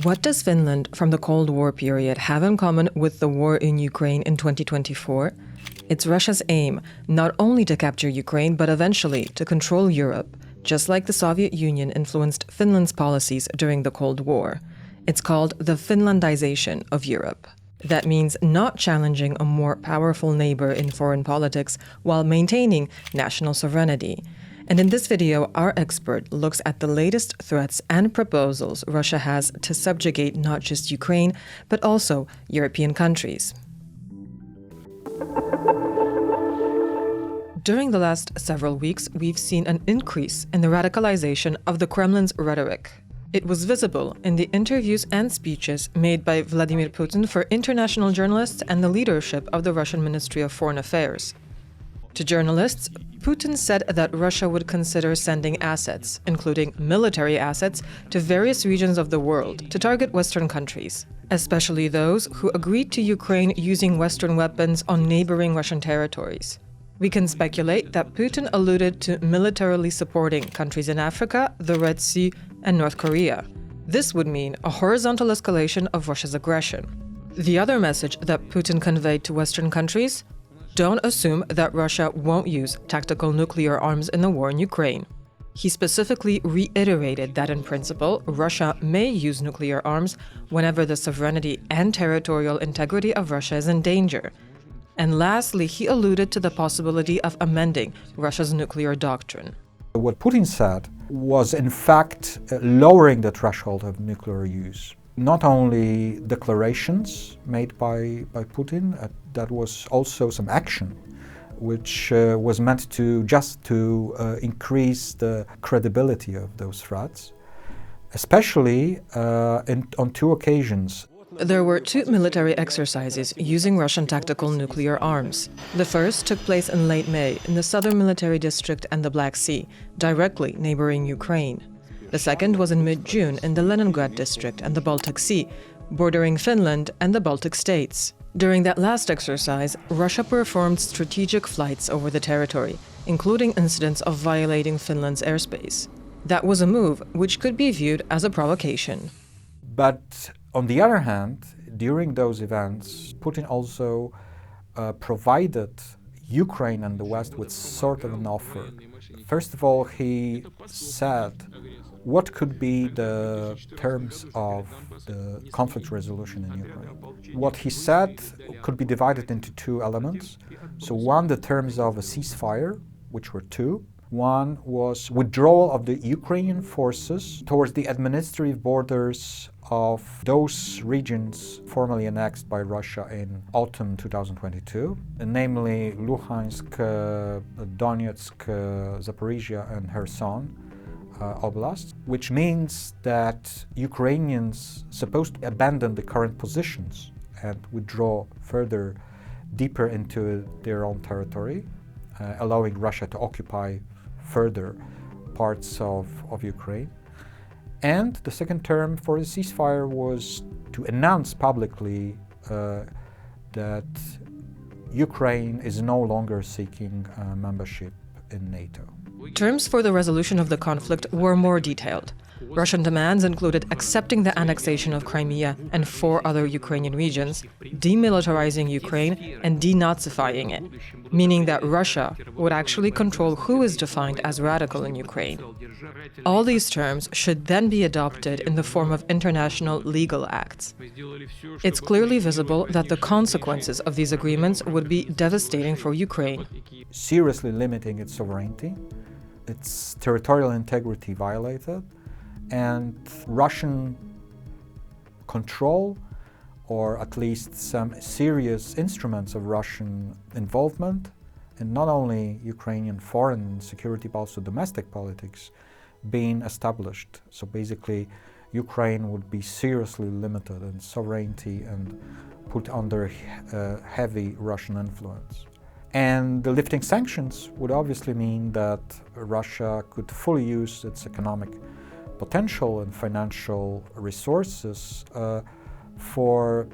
What does Finland from the Cold War period have in common with the war in Ukraine in 2024? It's Russia's aim not only to capture Ukraine, but eventually to control Europe, just like the Soviet Union influenced Finland's policies during the Cold War. It's called the Finlandisation of Europe. That means not challenging a more powerful neighbor in foreign politics while maintaining national sovereignty. And in this video, our expert looks at the latest threats and proposals Russia has to subjugate not just Ukraine, but also European countries. During the last several weeks, we've seen an increase in the radicalization of the Kremlin's rhetoric. It was visible in the interviews and speeches made by Vladimir Putin for international journalists and the leadership of the Russian Ministry of Foreign Affairs. To journalists, Putin said that Russia would consider sending assets, including military assets, to various regions of the world to target Western countries, especially those who agreed to Ukraine using Western weapons on neighboring Russian territories. We can speculate that Putin alluded to militarily supporting countries in Africa, the Red Sea, and North Korea. This would mean a horizontal escalation of Russia's aggression. The other message that Putin conveyed to Western countries: don't assume that Russia won't use tactical nuclear arms in the war in Ukraine. He specifically reiterated that in principle, Russia may use nuclear arms whenever the sovereignty and territorial integrity of Russia is in danger. And lastly, he alluded to the possibility of amending Russia's nuclear doctrine. What Putin said was in fact lowering the threshold of nuclear use. Not only declarations made by Putin, that was also some action, which was meant to increase the credibility of those threats, especially on two occasions. There were two military exercises using Russian tactical nuclear arms. The first took place in late May in the Southern Military District and the Black Sea, directly neighboring Ukraine. The second was in mid-June in the Leningrad district and the Baltic Sea, bordering Finland and the Baltic states. During that last exercise, Russia performed strategic flights over the territory, including incidents of violating Finland's airspace. That was a move which could be viewed as a provocation. But on the other hand, during those events, Putin also provided Ukraine and the West with sort of an offer. First of all, he said what could be the terms of the conflict resolution in Ukraine. What he said could be divided into two elements. So one, the terms of a ceasefire, which were two. One was withdrawal of the Ukrainian forces towards the administrative borders of those regions formerly annexed by Russia in autumn 2022, namely Luhansk, Donetsk, Zaporizhia and Kherson Oblast, which means that Ukrainians supposed to abandon the current positions and withdraw further deeper into their own territory, allowing Russia to occupy further parts of Ukraine. And the second term for the ceasefire was to announce publicly that Ukraine is no longer seeking membership in NATO. Terms for the resolution of the conflict were more detailed. Russian demands included accepting the annexation of Crimea and 4 other Ukrainian regions, demilitarizing Ukraine, and denazifying it, meaning that Russia would actually control who is defined as radical in Ukraine. All these terms should then be adopted in the form of international legal acts. It's clearly visible that the consequences of these agreements would be devastating for Ukraine. Seriously limiting its sovereignty, its territorial integrity violated, and Russian control, or at least some serious instruments of Russian involvement in not only Ukrainian foreign security but also domestic politics being established. So basically Ukraine would be seriously limited in sovereignty and put under heavy Russian influence. And the lifting sanctions would obviously mean that Russia could fully use its economic potential and financial resources for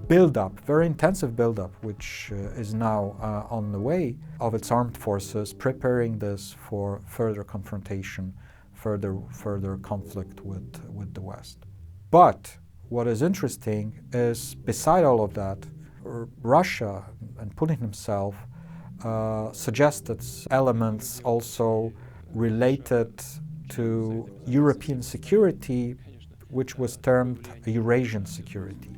build-up, very intensive build-up, which is now on the way of its armed forces, preparing this for further confrontation, further conflict with the West. But what is interesting is, beside all of that, Russia and Putin himself suggested elements also related to European security, which was termed Eurasian security.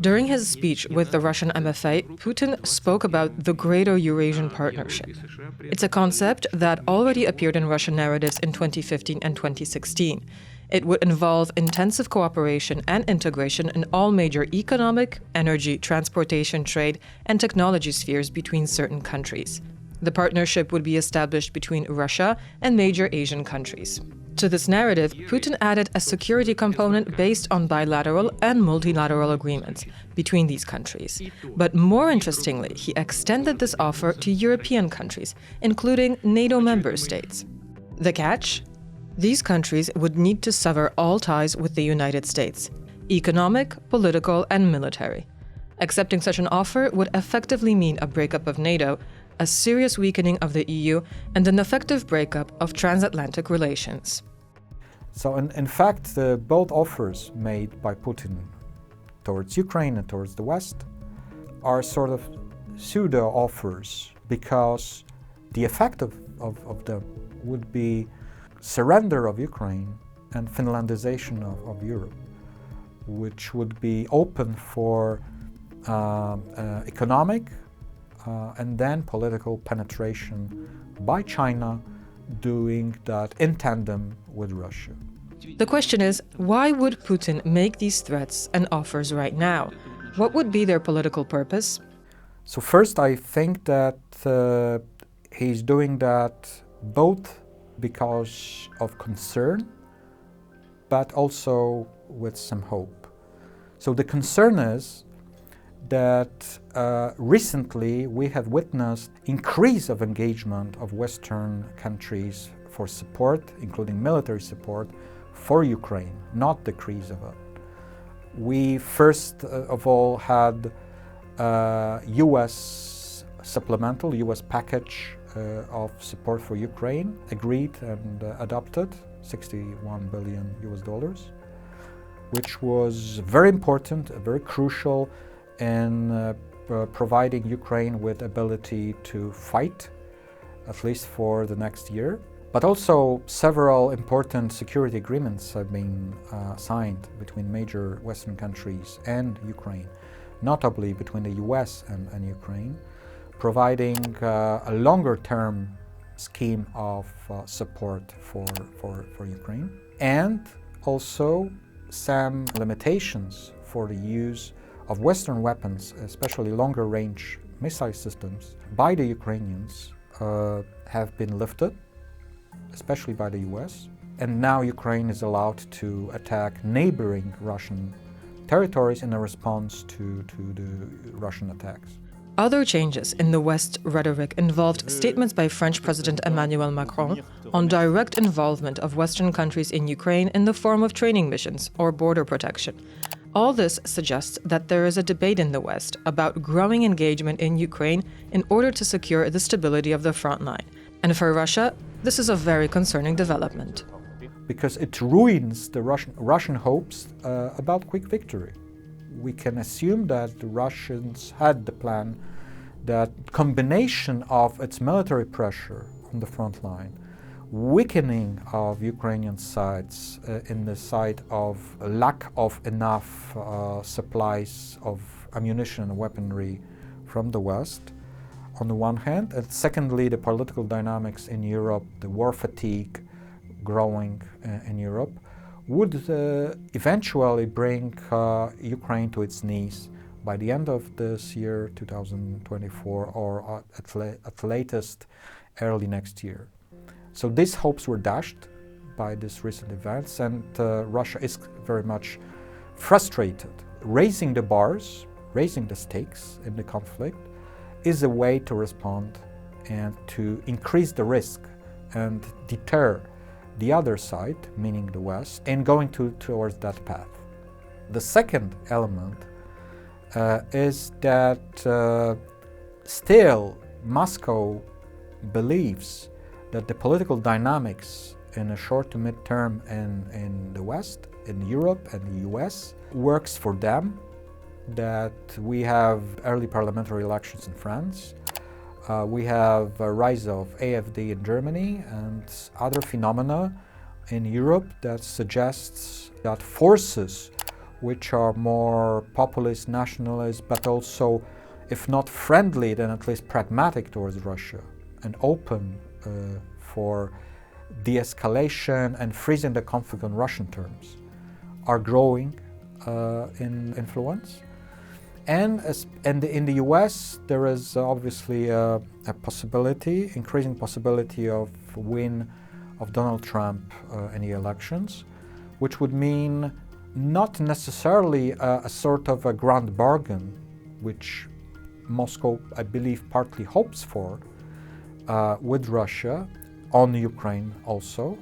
During his speech with the Russian MFA, Putin spoke about the greater Eurasian Partnership. It's a concept that already appeared in Russian narratives in 2015 and 2016. It would involve intensive cooperation and integration in all major economic, energy, transportation, trade, and technology spheres between certain countries. The partnership would be established between Russia and major Asian countries. To this narrative, Putin added a security component based on bilateral and multilateral agreements between these countries. But more interestingly, he extended this offer to European countries, including NATO member states. The catch? These countries would need to sever all ties with the United States: economic, political, and military. Accepting such an offer would effectively mean a breakup of NATO, a serious weakening of the EU, and an effective breakup of transatlantic relations. So in fact, both offers made by Putin towards Ukraine and towards the West are sort of pseudo-offers, because the effect of them would be surrender of Ukraine and Finlandisation of Europe, which would be open for economic and then political penetration by China, doing that in tandem with Russia. The question is, why would Putin make these threats and offers right now? What would be their political purpose? So first, I think that he's doing that both because of concern, but also with some hope. So the concern is that recently we have witnessed increase of engagement of Western countries for support, including military support, for Ukraine, not decrease of it. We first of all had US supplemental, US package of support for Ukraine, agreed and adopted, $61 billion, which was very important, very crucial in providing Ukraine with ability to fight, at least for the next year. But also several important security agreements have been signed between major Western countries and Ukraine, notably between the US and Ukraine, providing a longer-term scheme of support for Ukraine, and also some limitations for the use of Western weapons, especially longer-range missile systems, by the Ukrainians have been lifted, especially by the US. And now Ukraine is allowed to attack neighboring Russian territories in a response to the Russian attacks. Other changes in the West rhetoric involved statements by French President Emmanuel Macron on direct involvement of Western countries in Ukraine in the form of training missions or border protection. All this suggests that there is a debate in the West about growing engagement in Ukraine in order to secure the stability of the front line. And for Russia, this is a very concerning development. Because it ruins the Russian hopes about quick victory. We can assume that the Russians had the plan that combination of its military pressure on the front line, weakening of Ukrainian sides in the side of lack of enough supplies of ammunition and weaponry from the West, on the one hand, and secondly, the political dynamics in Europe, the war fatigue growing in Europe, would eventually bring Ukraine to its knees by the end of this year, 2024, or at latest early next year. So these hopes were dashed by these recent events, and Russia is very much frustrated. Raising the bars, raising the stakes in the conflict is a way to respond and to increase the risk and deter the other side, meaning the West, in going towards that path. The second element is that still Moscow believes that the political dynamics in a short to mid-term in the West, in Europe and the US, works for them. That we have early parliamentary elections in France, we have a rise of AfD in Germany and other phenomena in Europe that suggests that forces which are more populist, nationalist, but also, if not friendly, then at least pragmatic towards Russia and open for de-escalation and freezing the conflict on Russian terms, are growing in influence. And in the US, there is obviously a possibility, increasing possibility of win of Donald Trump in the elections, which would mean not necessarily a sort of a grand bargain, which Moscow, I believe, partly hopes for with Russia, on Ukraine also.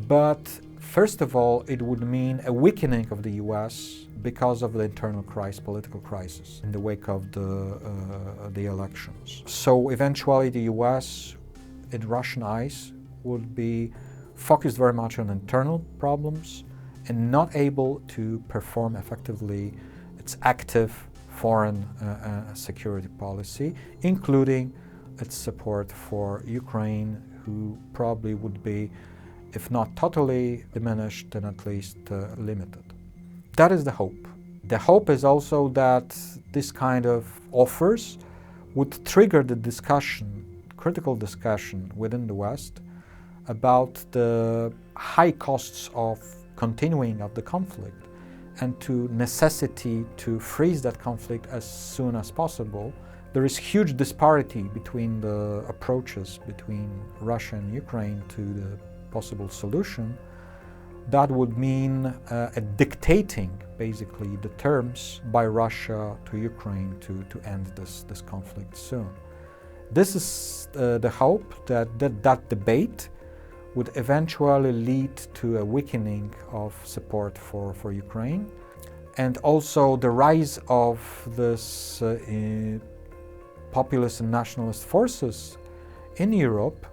But first of all, it would mean a weakening of the US because of the internal crisis, political crisis, in the wake of the elections. So eventually the US, in Russian eyes, would be focused very much on internal problems and not able to perform effectively its active foreign security policy, including its support for Ukraine, who probably would be, if not totally diminished, then at least limited. That is the hope. The hope is also that this kind of offers would trigger the discussion, critical discussion within the West about the high costs of continuing of the conflict and to necessity to freeze that conflict as soon as possible. There is huge disparity between the approaches between Russia and Ukraine to the possible solution. That would mean dictating basically the terms by Russia to Ukraine to end this conflict soon. This is the hope that debate would eventually lead to a weakening of support for Ukraine, and also the rise of this populist and nationalist forces in Europe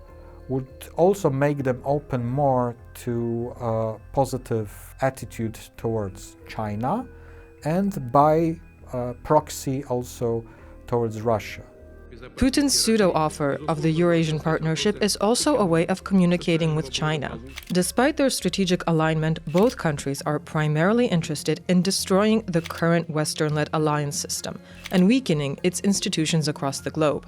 would also make them open more to a positive attitude towards China and by proxy also towards Russia. Putin's pseudo-offer of the Eurasian Partnership is also a way of communicating with China. Despite their strategic alignment, both countries are primarily interested in destroying the current Western-led alliance system and weakening its institutions across the globe.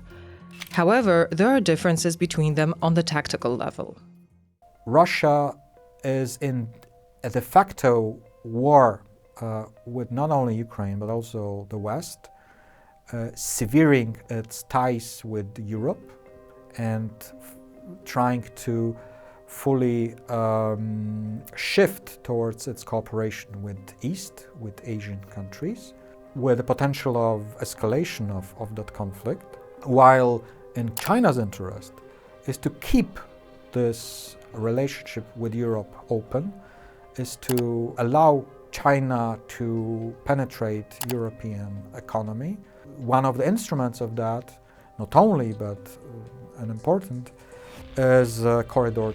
However, there are differences between them on the tactical level. Russia is in a de facto war with not only Ukraine but also the West, severing its ties with Europe and trying to fully shift towards its cooperation with East, with Asian countries, with the potential of escalation of that conflict, while in China's interest is to keep this relationship with Europe open, is to allow China to penetrate European economy. One of the instruments of that, not only but an important, is corridor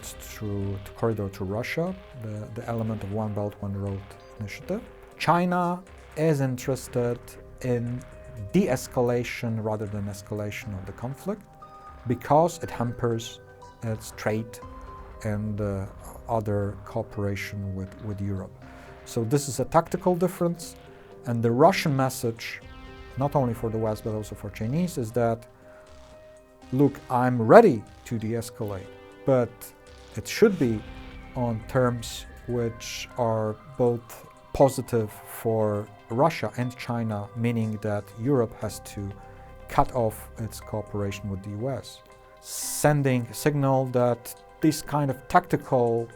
to Russia, the element of One Belt, One Road initiative. China is interested in de-escalation rather than escalation of the conflict because it hampers its trade and other cooperation with Europe. So this is a tactical difference, and the Russian message, not only for the West but also for Chinese, is that, look, I'm ready to de-escalate, but it should be on terms which are both positive for Russia and China, meaning that Europe has to cut off its cooperation with the US, sending a signal that these kind of tactical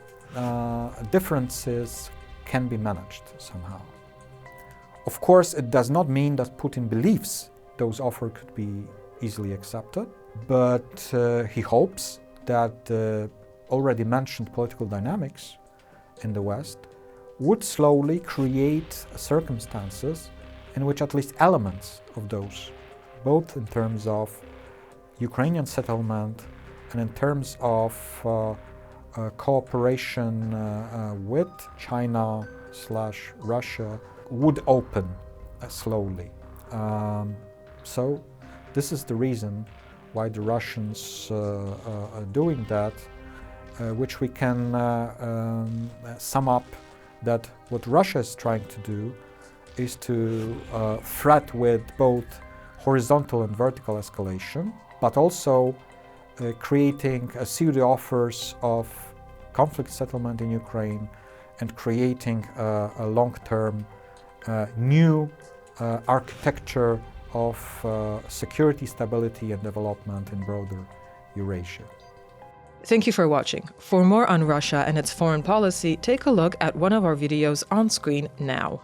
differences can be managed somehow. Of course, it does not mean that Putin believes those offers could be easily accepted, but he hopes that the already mentioned political dynamics in the West would slowly create circumstances in which at least elements of those, both in terms of Ukrainian settlement and in terms of cooperation with China/Russia would open slowly. So this is the reason why the Russians are doing that, which we can sum up that what Russia is trying to do is to threat with both horizontal and vertical escalation, but also creating a pseudo offers of conflict settlement in Ukraine and creating a long-term new architecture of security, stability and development in broader Eurasia. Thank you for watching. For more on Russia and its foreign policy, take a look at one of our videos on screen now.